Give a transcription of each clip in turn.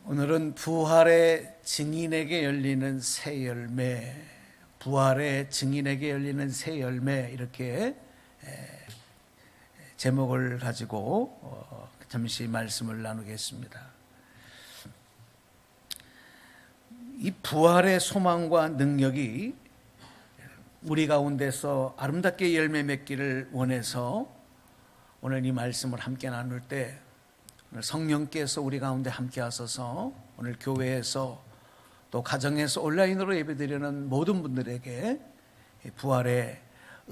오늘은 부활의 증인에게 열리는 새 열매, 부활의 증인에게 열리는 새 열매, 이렇게 제목을 가지고 잠시 말씀을 나누겠습니다. 이 부활의 소망과 능력이 우리 가운데서 아름답게 열매 맺기를 원해서 오늘 이 말씀을 함께 나눌 때 오늘 성령께서 우리 가운데 함께 하셔서 오늘 교회에서 또 가정에서 온라인으로 예배드리는 모든 분들에게 부활의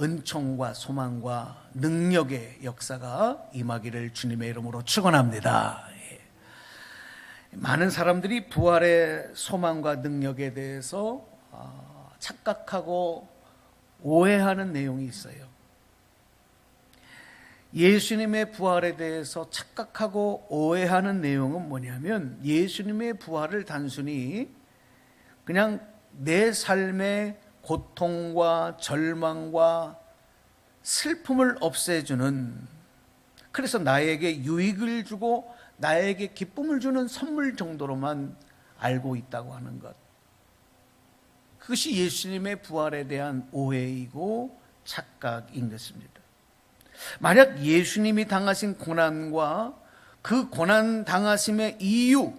은총과 소망과 능력의 역사가 임하기를 주님의 이름으로 축원합니다. 많은 사람들이 부활의 소망과 능력에 대해서 착각하고 오해하는 내용이 있어요. 예수님의 부활에 대해서 착각하고 오해하는 내용은 뭐냐면, 예수님의 부활을 단순히 그냥 내 삶의 고통과 절망과 슬픔을 없애주는, 그래서 나에게 유익을 주고 나에게 기쁨을 주는 선물 정도로만 알고 있다고 하는 것, 그것이 예수님의 부활에 대한 오해이고 착각인 것입니다. 만약 예수님이 당하신 고난과 그 고난 당하심의 이유,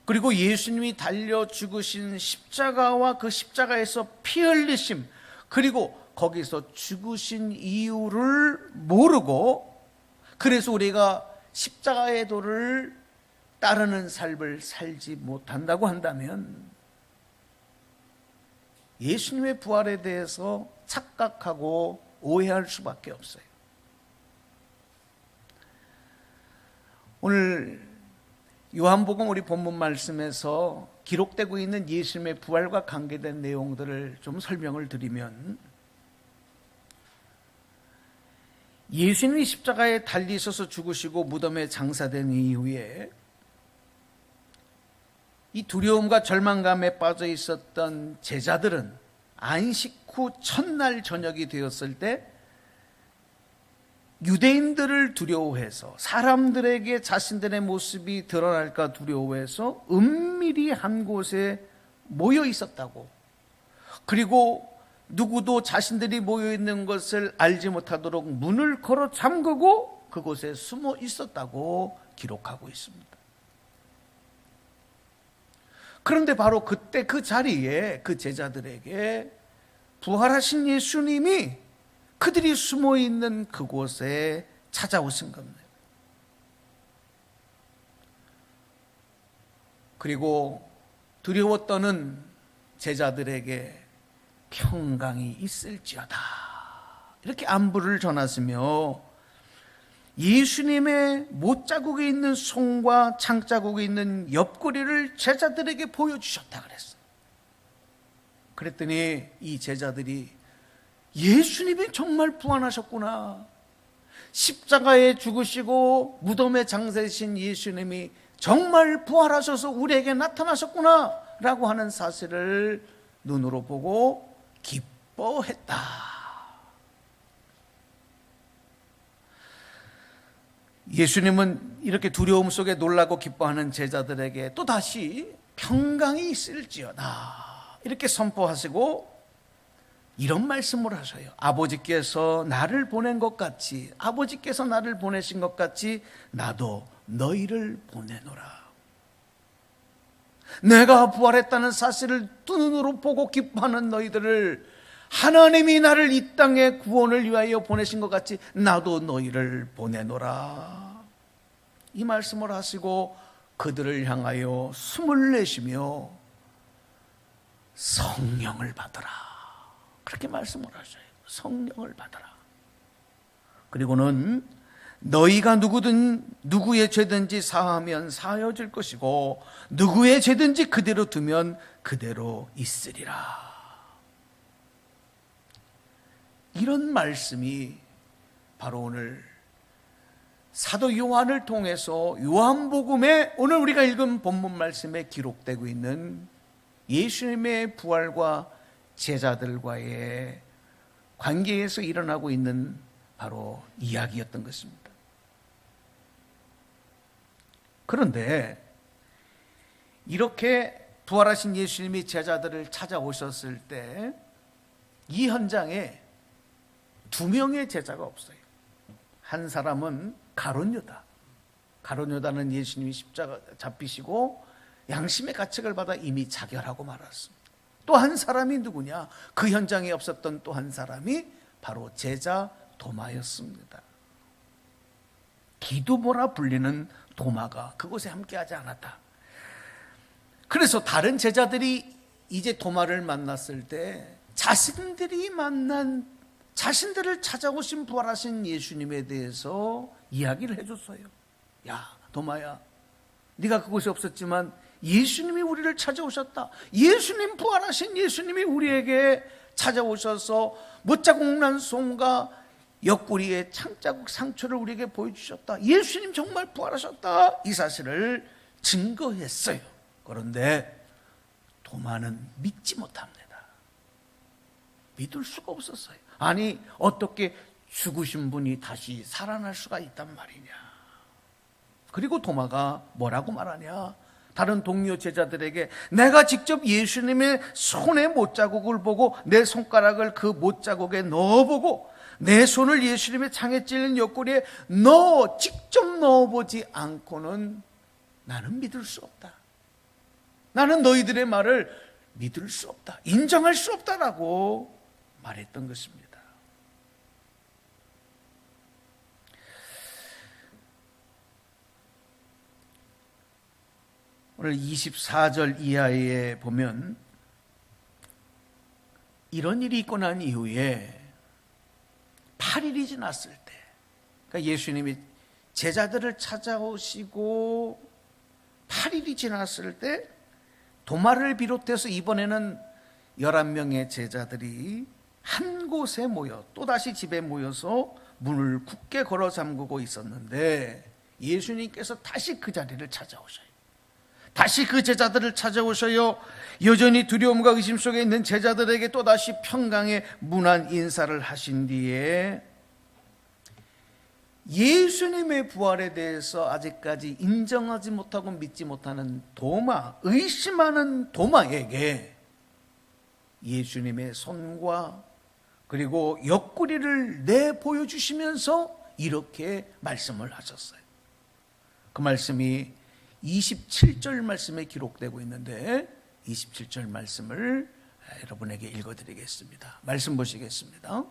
그리고 예수님이 달려 죽으신 십자가와 그 십자가에서 피 흘리심, 그리고 거기서 죽으신 이유를 모르고 그래서 우리가 십자가의 도를 따르는 삶을 살지 못한다고 한다면 예수님의 부활에 대해서 착각하고 오해할 수밖에 없어요. 오늘 요한복음 우리 본문 말씀에서 기록되고 있는 예수님의 부활과 관계된 내용들을 좀 설명을 드리면, 예수님이 십자가에 달리셔서 죽으시고 무덤에 장사된 이후에 이 두려움과 절망감에 빠져 있었던 제자들은 안식 후 첫날 저녁이 되었을 때 유대인들을 두려워해서, 사람들에게 자신들의 모습이 드러날까 두려워해서 은밀히 한 곳에 모여 있었다고, 그리고 누구도 자신들이 모여 있는 것을 알지 못하도록 문을 걸어 잠그고 그곳에 숨어 있었다고 기록하고 있습니다. 그런데 바로 그때 그 자리에 그 제자들에게 부활하신 예수님이 그들이 숨어 있는 그곳에 찾아오신 겁니다. 그리고 두려워 떠는 제자들에게 평강이 있을지어다, 이렇게 안부를 전하시며 예수님의 못자국에 있는 손과 창자국에 있는 옆구리를 제자들에게 보여주셨다 그랬어요. 그랬더니 이 제자들이 예수님이 정말 부활하셨구나, 십자가에 죽으시고 무덤에 장사되신 예수님이 정말 부활하셔서 우리에게 나타나셨구나 라고 하는 사실을 눈으로 보고 기뻐했다. 예수님은 이렇게 두려움 속에 놀라고 기뻐하는 제자들에게 또다시 평강이 있을지어다 이렇게 선포하시고 이런 말씀을 하셔요. 아버지께서 나를 보낸 것 같이, 아버지께서 나를 보내신 것 같이 나도 너희를 보내노라. 내가 부활했다는 사실을 두 눈으로 보고 기뻐하는 너희들을 하나님이 나를 이 땅에 구원을 위하여 보내신 것 같이 나도 너희를 보내노라. 이 말씀을 하시고 그들을 향하여 숨을 내쉬며 성령을 받으라, 그렇게 말씀을 하셔요. 성령을 받아라. 그리고는 너희가 누구든 누구의 죄든지 사하면 사하여질 것이고 누구의 죄든지 그대로 두면 그대로 있으리라. 이런 말씀이 바로 오늘 사도 요한을 통해서 요한복음에 오늘 우리가 읽은 본문 말씀에 기록되고 있는 예수님의 부활과 제자들과의 관계에서 일어나고 있는 바로 이야기였던 것입니다. 그런데 이렇게 부활하신 예수님이 제자들을 찾아오셨을 때 이 현장에 두 명의 제자가 없어요. 한 사람은 가룟 유다. 가룟 유다는 예수님이 십자가 잡히시고 양심의 가책을 받아 이미 자결하고 말았습니다. 또 한 사람이 누구냐? 그 현장에 없었던 또 한 사람이 바로 제자 도마였습니다. 디두모라 불리는 도마가 그곳에 함께하지 않았다. 그래서 다른 제자들이 이제 도마를 만났을 때 자신들이 만난, 자신들을 찾아오신 부활하신 예수님에 대해서 이야기를 해줬어요. 야, 도마야, 네가 그곳에 없었지만 예수님이 우리를 찾아오셨다. 예수님, 부활하신 예수님이 우리에게 찾아오셔서 못자국 난 손과 옆구리에 창자국 상처를 우리에게 보여주셨다. 예수님 정말 부활하셨다. 이 사실을 증거했어요. 그런데 도마는 믿지 못합니다. 믿을 수가 없었어요. 아니, 어떻게 죽으신 분이 다시 살아날 수가 있단 말이냐. 그리고 도마가 뭐라고 말하냐? 다른 동료 제자들에게 내가 직접 예수님의 손의 못자국을 보고 내 손가락을 그 못자국에 넣어보고 내 손을 예수님의 창에 찔린 옆구리에 직접 넣어보지 않고는 나는 믿을 수 없다. 나는 너희들의 말을 믿을 수 없다. 인정할 수 없다라고 말했던 것입니다. 오늘 24절 이하에 보면 이런 일이 있고 난 이후에 8일이 지났을 때, 그러니까 예수님이 제자들을 찾아오시고 8일이 지났을 때 도마를 비롯해서 이번에는 11명의 제자들이 한 곳에 모여 또다시 집에 모여서 문을 굳게 걸어 잠그고 있었는데 예수님께서 다시 그 자리를 찾아오셔요. 다시 그 제자들을 찾아오셔요. 여전히 두려움과 의심 속에 있는 제자들에게 또다시 평강의 문안 인사를 하신 뒤에 예수님의 부활에 대해서 아직까지 인정하지 못하고 믿지 못하는 도마, 의심하는 도마에게 예수님의 손과 그리고 옆구리를 내 보여주시면서 이렇게 말씀을 하셨어요. 그 말씀이 27절 말씀에 기록되고 있는데 27절 말씀을 여러분에게 읽어드리겠습니다. 말씀 보시겠습니다.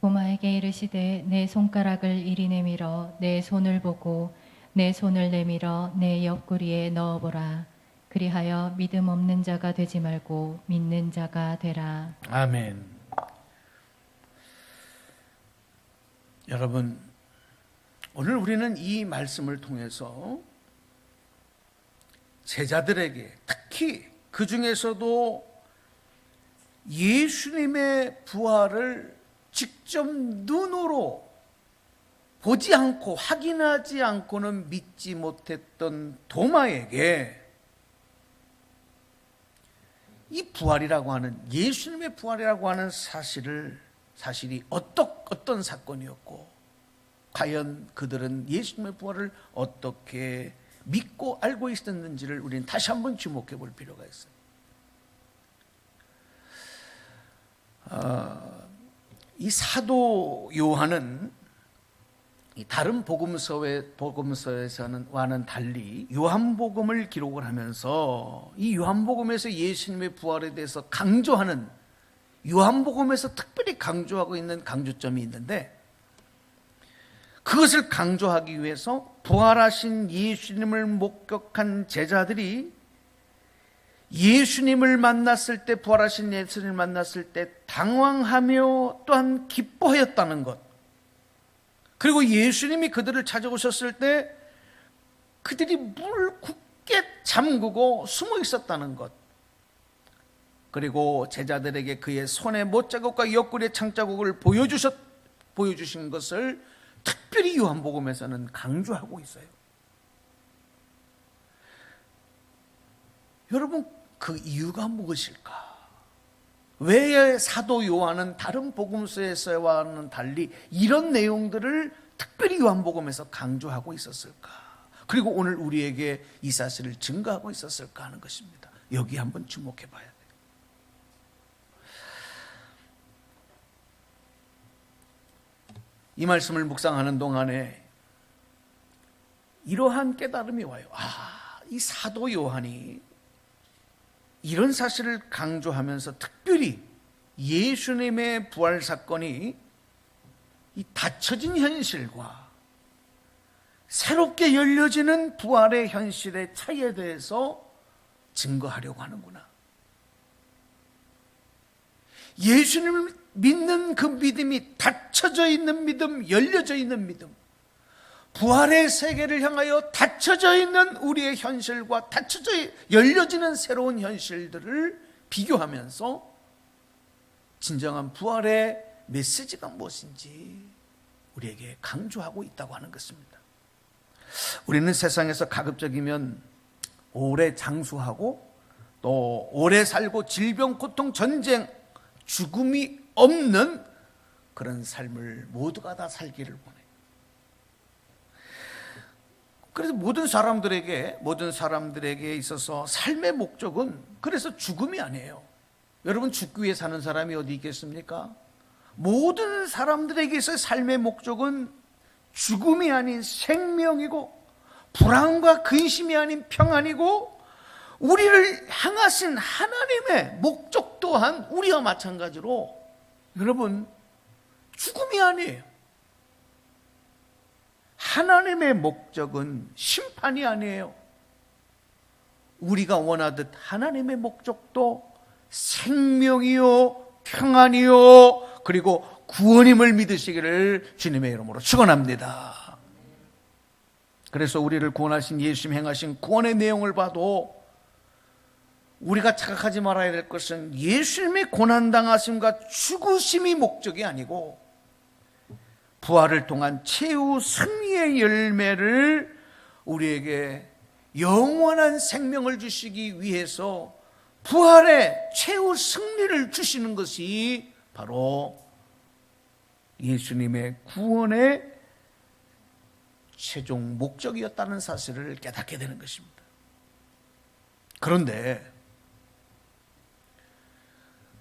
도마에게 이르시되 내 손가락을 이리 내밀어 내 손을 보고 내 손을 내밀어 내 옆구리에 넣어보라. 그리하여 믿음 없는 자가 되지 말고 믿는 자가 되라. 아멘. 여러분, 오늘 우리는 이 말씀을 통해서 제자들에게 특히 그 중에서도 예수님의 부활을 직접 눈으로 보지 않고 확인하지 않고는 믿지 못했던 도마에게 이 부활이라고 하는, 예수님의 부활이라고 하는 사실이 어떤 사건이었고 과연 그들은 예수님의 부활을 어떻게 믿고 알고 있었는지를 우리는 다시 한번 주목해 볼 필요가 있어요. 이 사도 요한은 다른 복음서와는 달리 요한복음을 기록을 하면서 이 요한복음에서 예수님의 부활에 대해서 강조하는, 요한복음에서 특별히 강조하고 있는 강조점이 있는데, 그것을 강조하기 위해서 부활하신 예수님을 목격한 제자들이 예수님을 만났을 때, 부활하신 예수님을 만났을 때 당황하며 또한 기뻐하였다는 것, 그리고 예수님이 그들을 찾아오셨을 때 그들이 문을 굳게 잠그고 숨어 있었다는 것, 그리고 제자들에게 그의 손의 못자국과 옆구리의 창자국을 보여주신 것을 특별히 요한복음에서는 강조하고 있어요. 여러분, 그 이유가 무엇일까? 왜 사도 요한은 다른 복음서에서와는 달리 이런 내용들을 특별히 요한복음에서 강조하고 있었을까? 그리고 오늘 우리에게 이 사실을 증거하고 있었을까 하는 것입니다. 여기 한번 주목해 봐야 돼요. 이 말씀을 묵상하는 동안에 이러한 깨달음이 와요. 이 사도 요한이 이런 사실을 강조하면서 특별히 예수님의 부활 사건이 이 닫혀진 현실과 새롭게 열려지는 부활의 현실의 차이에 대해서 증거하려고 하는구나. 예수님을 믿는 그 믿음이 닫혀져 있는 믿음, 열려져 있는 믿음, 부활의 세계를 향하여 닫혀져 있는 우리의 현실과 열려지는 새로운 현실들을 비교하면서 진정한 부활의 메시지가 무엇인지 우리에게 강조하고 있다고 하는 것입니다. 우리는 세상에서 가급적이면 오래 장수하고 또 오래 살고 질병, 고통, 전쟁, 죽음이 없는 그런 삶을 모두가 다 살기를 원해요. 그래서 모든 사람들에게 있어서 삶의 목적은 그래서 죽음이 아니에요. 여러분, 죽기 위해 사는 사람이 어디 있겠습니까? 모든 사람들에게 있어서 삶의 목적은 죽음이 아닌 생명이고, 불안과 근심이 아닌 평안이고, 우리를 향하신 하나님의 목적 또한 우리와 마찬가지로 여러분, 죽음이 아니에요. 하나님의 목적은 심판이 아니에요. 우리가 원하듯 하나님의 목적도 생명이요, 평안이요, 그리고 구원임을 믿으시기를 주님의 이름으로 축원합니다. 그래서 우리를 구원하신 예수님 행하신 구원의 내용을 봐도 우리가 착각하지 말아야 될 것은 예수님의 고난당하심과 죽으심이 목적이 아니고 부활을 통한 최후 승리의 열매를 우리에게 영원한 생명을 주시기 위해서 부활의 최후 승리를 주시는 것이 바로 예수님의 구원의 최종 목적이었다는 사실을 깨닫게 되는 것입니다. 그런데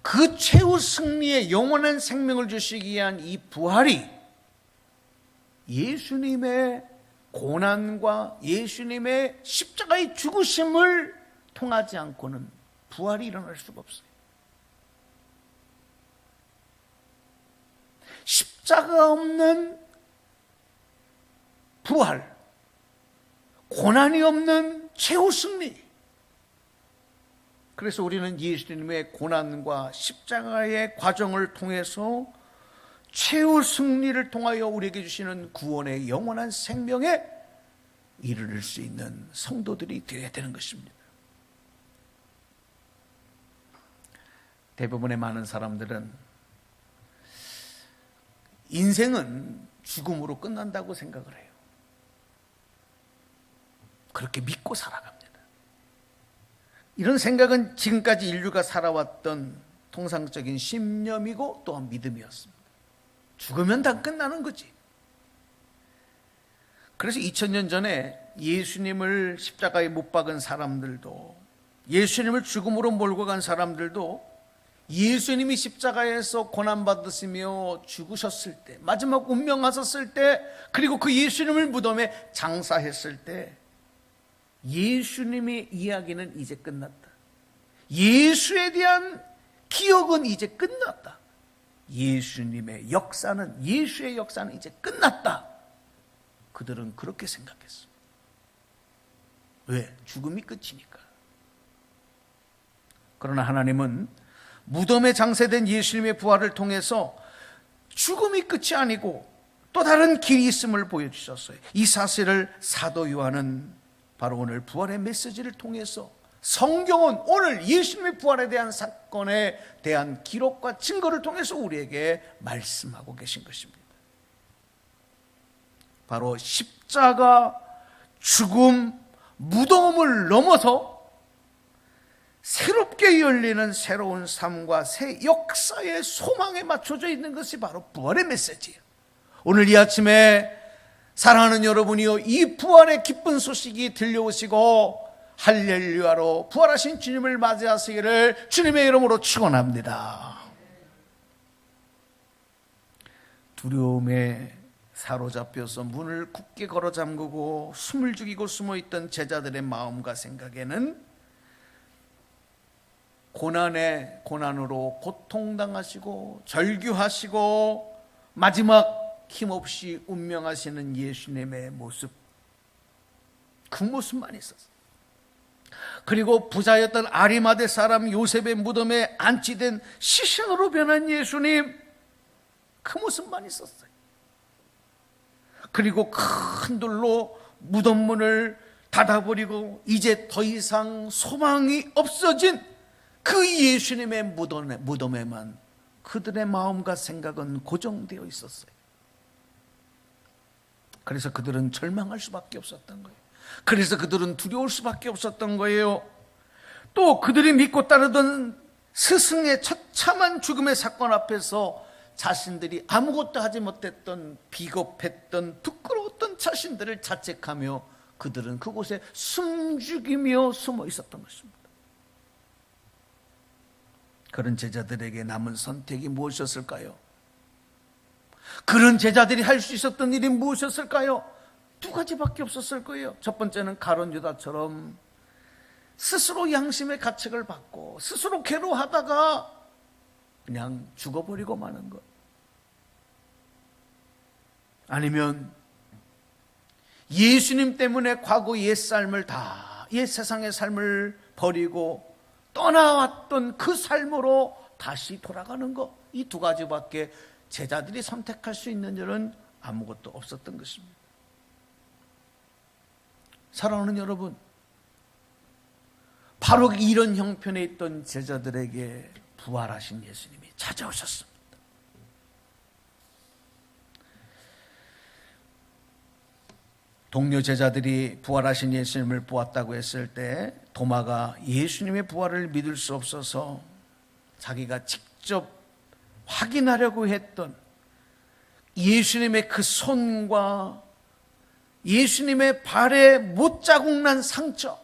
그 최후 승리의 영원한 생명을 주시기 위한 이 부활이 예수님의 고난과 예수님의 십자가의 죽으심을 통하지 않고는 부활이 일어날 수가 없어요. 십자가 없는 부활, 고난이 없는 최후 승리. 그래서 우리는 예수님의 고난과 십자가의 과정을 통해서 최후 승리를 통하여 우리에게 주시는 구원의 영원한 생명에 이르를 수 있는 성도들이 되어야 되는 것입니다. 대부분의 많은 사람들은 인생은 죽음으로 끝난다고 생각을 해요. 그렇게 믿고 살아갑니다. 이런 생각은 지금까지 인류가 살아왔던 통상적인 신념이고 또한 믿음이었습니다. 죽으면 다 끝나는 거지. 그래서 2000년 전에 예수님을 십자가에 못 박은 사람들도, 예수님을 죽음으로 몰고 간 사람들도 예수님이 십자가에서 고난받으시며 죽으셨을 때, 마지막 운명하셨을 때, 그리고 그 예수님을 무덤에 장사했을 때 예수님의 이야기는 이제 끝났다. 예수에 대한 기억은 이제 끝났다. 예수의 역사는 이제 끝났다. 그들은 그렇게 생각했어. 왜? 죽음이 끝이니까. 그러나 하나님은 무덤에 장사된 예수님의 부활을 통해서 죽음이 끝이 아니고 또 다른 길이 있음을 보여주셨어요. 이 사실을 사도 요한은 바로 오늘 부활의 메시지를 통해서, 성경은 오늘 예수님의 부활에 대한 사건에 대한 기록과 증거를 통해서 우리에게 말씀하고 계신 것입니다. 바로 십자가, 죽음, 무덤을 넘어서 새롭게 열리는 새로운 삶과 새 역사의 소망에 맞춰져 있는 것이 바로 부활의 메시지예요. 오늘 이 아침에 사랑하는 여러분이요, 이 부활의 기쁜 소식이 들려오시고 할렐루야로 부활하신 주님을 맞이하시기를 주님의 이름으로 축원합니다. 두려움에 사로잡혀서 문을 굳게 걸어 잠그고 숨을 죽이고 숨어있던 제자들의 마음과 생각에는 고난에 고난으로 고통당하시고 절규하시고 마지막 힘없이 운명하시는 예수님의 모습, 그 모습만 있었어요. 그리고 부자였던 아리마대 사람 요셉의 무덤에 안치된 시신으로 변한 예수님, 그 모습만 있었어요. 그리고 큰 돌로 무덤 문을 닫아버리고 이제 더 이상 소망이 없어진 그 예수님의 무덤에만 그들의 마음과 생각은 고정되어 있었어요. 그래서 그들은 절망할 수밖에 없었던 거예요. 그래서 그들은 두려울 수밖에 없었던 거예요. 또 그들이 믿고 따르던 스승의 처참한 죽음의 사건 앞에서 자신들이 아무것도 하지 못했던 비겁했던 부끄러웠던 자신들을 자책하며 그들은 그곳에 숨죽이며 숨어 있었던 것입니다. 그런 제자들에게 남은 선택이 무엇이었을까요? 그런 제자들이 할 수 있었던 일이 무엇이었을까요? 두 가지밖에 없었을 거예요. 첫 번째는 가룟 유다처럼 스스로 양심의 가책을 받고 스스로 괴로워하다가 그냥 죽어버리고 마는 것. 아니면 예수님 때문에 과거 옛삶을 다, 옛 세상의 삶을 버리고 떠나왔던 그 삶으로 다시 돌아가는 것. 이 두 가지밖에 제자들이 선택할 수 있는 일은 아무것도 없었던 것입니다. 사랑하는 여러분, 바로 이런 형편에 있던 제자들에게 부활하신 예수님이 찾아오셨습니다. 동료 제자들이 부활하신 예수님을 보았다고 했을 때 도마가 예수님의 부활을 믿을 수 없어서 자기가 직접 확인하려고 했던 예수님의 그 손과 예수님의 발에 못자국 난 상처,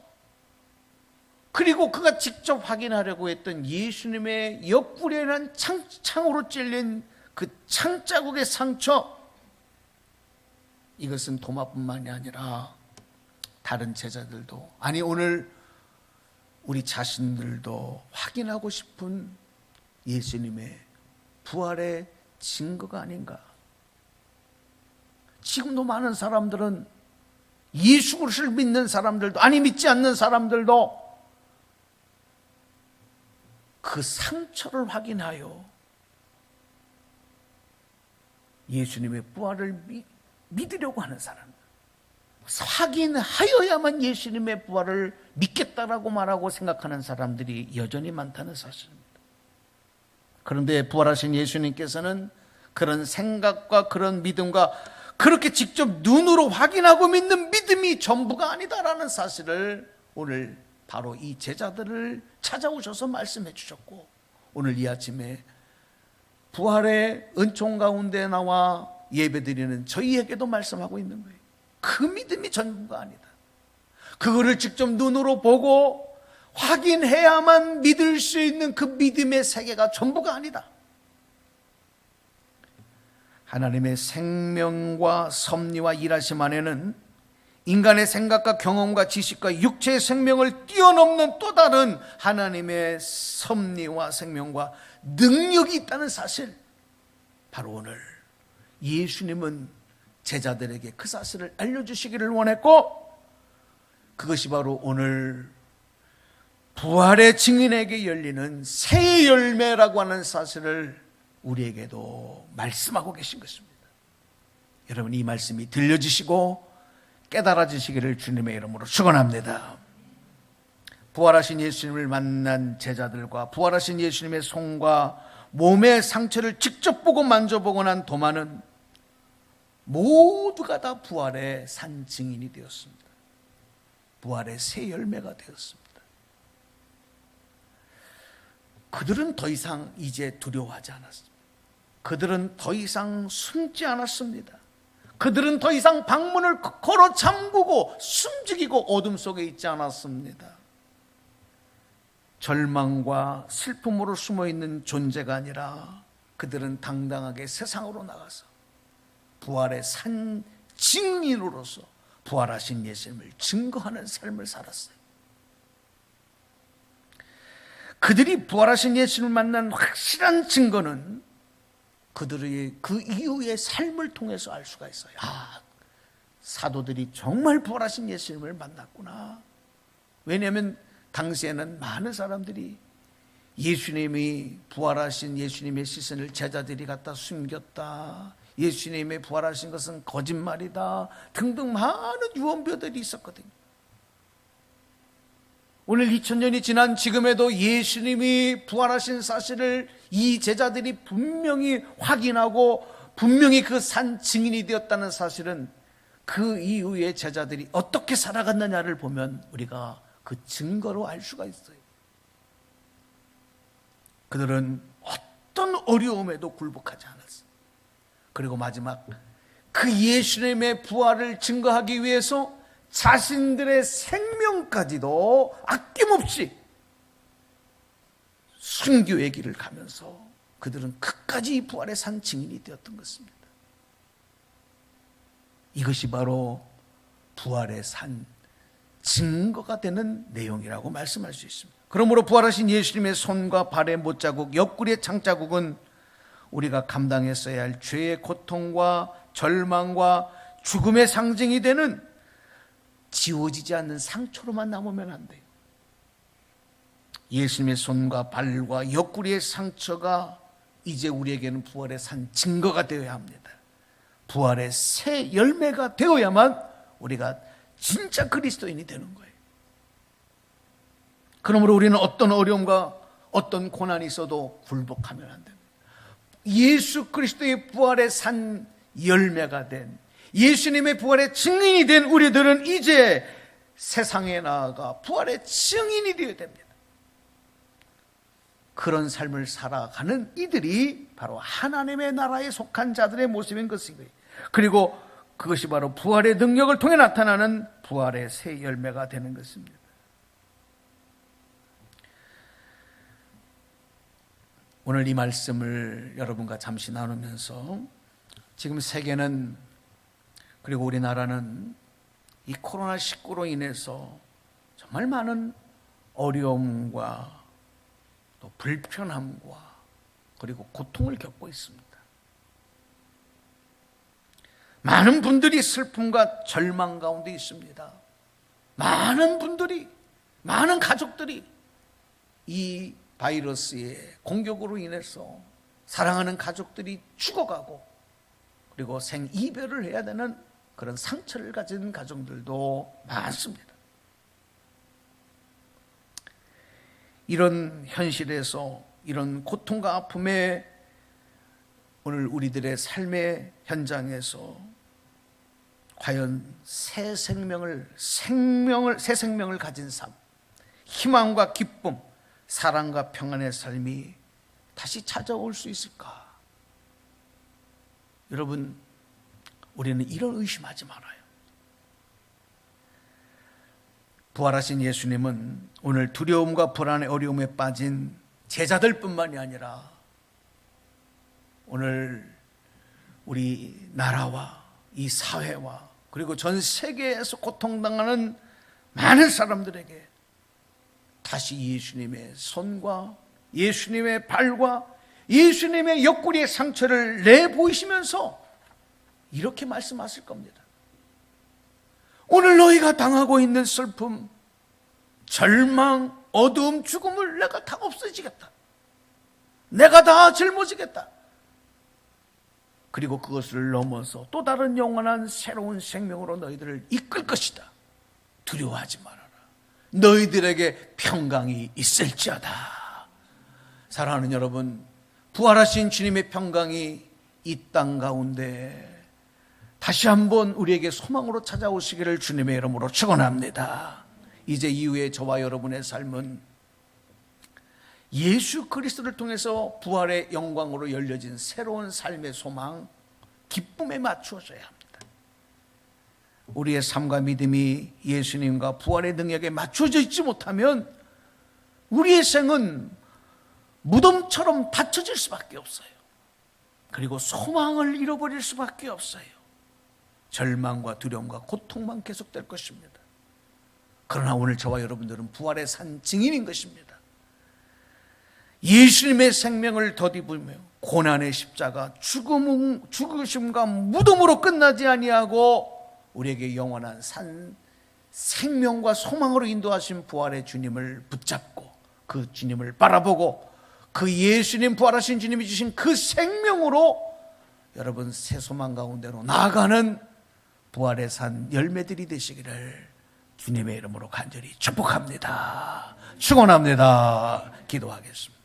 그리고 그가 직접 확인하려고 했던 예수님의 옆구리에 난 창으로 찔린 그 창자국의 상처, 이것은 도마뿐만이 아니라 다른 제자들도, 아니 오늘 우리 자신들도 확인하고 싶은 예수님의 부활의 증거가 아닌가. 지금도 많은 사람들은 예수 그리스도를 믿는 사람들도, 아니 믿지 않는 사람들도 그 상처를 확인하여 예수님의 부활을 믿으려고 하는 사람들, 확인하여야만 예수님의 부활을 믿겠다라고 말하고 생각하는 사람들이 여전히 많다는 사실입니다. 그런데 부활하신 예수님께서는 그런 생각과 그런 믿음과 그렇게 직접 눈으로 확인하고 믿는 믿음이 전부가 아니다라는 사실을 오늘 바로 이 제자들을 찾아오셔서 말씀해 주셨고, 오늘 이 아침에 부활의 은총 가운데 나와 예배드리는 저희에게도 말씀하고 있는 거예요. 그 믿음이 전부가 아니다. 그거를 직접 눈으로 보고 확인해야만 믿을 수 있는 그 믿음의 세계가 전부가 아니다. 하나님의 생명과 섭리와 일하심 안에는 인간의 생각과 경험과 지식과 육체의 생명을 뛰어넘는 또 다른 하나님의 섭리와 생명과 능력이 있다는 사실, 바로 오늘 예수님은 제자들에게 그 사실을 알려주시기를 원했고, 그것이 바로 오늘 부활의 증인에게 열리는 새 열매라고 하는 사실을 우리에게도 말씀하고 계신 것입니다. 여러분, 이 말씀이 들려지시고 깨달아지시기를 주님의 이름으로 축원합니다. 부활하신 예수님을 만난 제자들과 부활하신 예수님의 손과 몸의 상처를 직접 보고 만져보고 난 도마는 모두가 다 부활의 산 증인이 되었습니다. 부활의 새 열매가 되었습니다. 그들은 더 이상 이제 두려워하지 않았습니다. 그들은 더 이상 숨지 않았습니다. 그들은 더 이상 방문을 걸어 잠그고 숨죽이고 어둠 속에 있지 않았습니다. 절망과 슬픔으로 숨어있는 존재가 아니라 그들은 당당하게 세상으로 나가서 부활의 산 증인으로서 부활하신 예수님을 증거하는 삶을 살았어요. 그들이 부활하신 예수님을 만난 확실한 증거는 그들의 그 이후의 삶을 통해서 알 수가 있어요. 사도들이 정말 부활하신 예수님을 만났구나. 왜냐하면 당시에는 많은 사람들이 예수님이 부활하신 예수님의 시선을 제자들이 갖다 숨겼다, 예수님의 부활하신 것은 거짓말이다 등등 많은 유언비어들이 있었거든요. 오늘 2000년이 지난 지금에도 예수님이 부활하신 사실을 이 제자들이 분명히 확인하고 분명히 그 산 증인이 되었다는 사실은 그 이후에 제자들이 어떻게 살아갔느냐를 보면 우리가 그 증거로 알 수가 있어요. 그들은 어떤 어려움에도 굴복하지 않았어요. 그리고 마지막 그 예수님의 부활을 증거하기 위해서 자신들의 생명까지도 아낌없이 순교의 길을 가면서 그들은 끝까지 부활의 산 증인이 되었던 것입니다. 이것이 바로 부활의 산 증거가 되는 내용이라고 말씀할 수 있습니다. 그러므로 부활하신 예수님의 손과 발의 못자국, 옆구리의 창자국은 우리가 감당했어야 할 죄의 고통과 절망과 죽음의 상징이 되는 지워지지 않는 상처로만 남으면 안 돼요. 예수님의 손과 발과 옆구리의 상처가 이제 우리에게는 부활의 산 증거가 되어야 합니다. 부활의 새 열매가 되어야만 우리가 진짜 그리스도인이 되는 거예요. 그러므로 우리는 어떤 어려움과 어떤 고난이 있어도 굴복하면 안 됩니다. 예수 그리스도의 부활의 산 열매가 된, 예수님의 부활의 증인이 된 우리들은 이제 세상에 나아가 부활의 증인이 되어야 됩니다. 그런 삶을 살아가는 이들이 바로 하나님의 나라에 속한 자들의 모습인 것이고요. 그리고 그것이 바로 부활의 능력을 통해 나타나는 부활의 새 열매가 되는 것입니다. 오늘 이 말씀을 여러분과 잠시 나누면서 지금 세계는, 그리고 우리나라는 이 코로나19로 인해서 정말 많은 어려움과 또 불편함과 그리고 고통을 겪고 있습니다. 많은 분들이 슬픔과 절망 가운데 있습니다. 많은 분들이, 많은 가족들이 이 바이러스의 공격으로 인해서 사랑하는 가족들이 죽어가고 그리고 생이별을 해야 되는 그런 상처를 가진 가정들도 많습니다. 이런 현실에서, 이런 고통과 아픔에 오늘 우리들의 삶의 현장에서 과연 새 생명을 가진 삶, 희망과 기쁨, 사랑과 평안의 삶이 다시 찾아올 수 있을까? 여러분, 우리는 이런 의심하지 말아요. 부활하신 예수님은 오늘 두려움과 불안의 어려움에 빠진 제자들뿐만이 아니라 오늘 우리 나라와 이 사회와 그리고 전 세계에서 고통당하는 많은 사람들에게 다시 예수님의 손과 예수님의 발과 예수님의 옆구리의 상처를 내보이시면서 이렇게 말씀하실 겁니다. 오늘 너희가 당하고 있는 슬픔, 절망, 어두움, 죽음을 내가 다 없애지겠다. 내가 다 짊어지겠다. 그리고 그것을 넘어서 또 다른 영원한 새로운 생명으로 너희들을 이끌 것이다. 두려워하지 말아라. 너희들에게 평강이 있을지어다. 사랑하는 여러분, 부활하신 주님의 평강이 이 땅 가운데 다시 한번 우리에게 소망으로 찾아오시기를 주님의 이름으로 축원합니다. 이제 이후에 저와 여러분의 삶은 예수 그리스도를 통해서 부활의 영광으로 열려진 새로운 삶의 소망, 기쁨에 맞추어져야 합니다. 우리의 삶과 믿음이 예수님과 부활의 능력에 맞춰져 있지 못하면 우리의 생은 무덤처럼 닫혀질 수밖에 없어요. 그리고 소망을 잃어버릴 수밖에 없어요. 절망과 두려움과 고통만 계속될 것입니다. 그러나 오늘 저와 여러분들은 부활의 산 증인인 것입니다. 예수님의 생명을 덧입으며 고난의 십자가, 죽으심과 무덤으로 끝나지 아니하고 우리에게 영원한 생명과 소망으로 인도하신 부활의 주님을 붙잡고 그 주님을 바라보고 그 예수님, 부활하신 주님이 주신 그 생명으로 여러분 새 소망 가운데로 나아가는 부활의 산 열매들이 되시기를 주님의 이름으로 간절히 축복합니다. 축원합니다. 기도하겠습니다.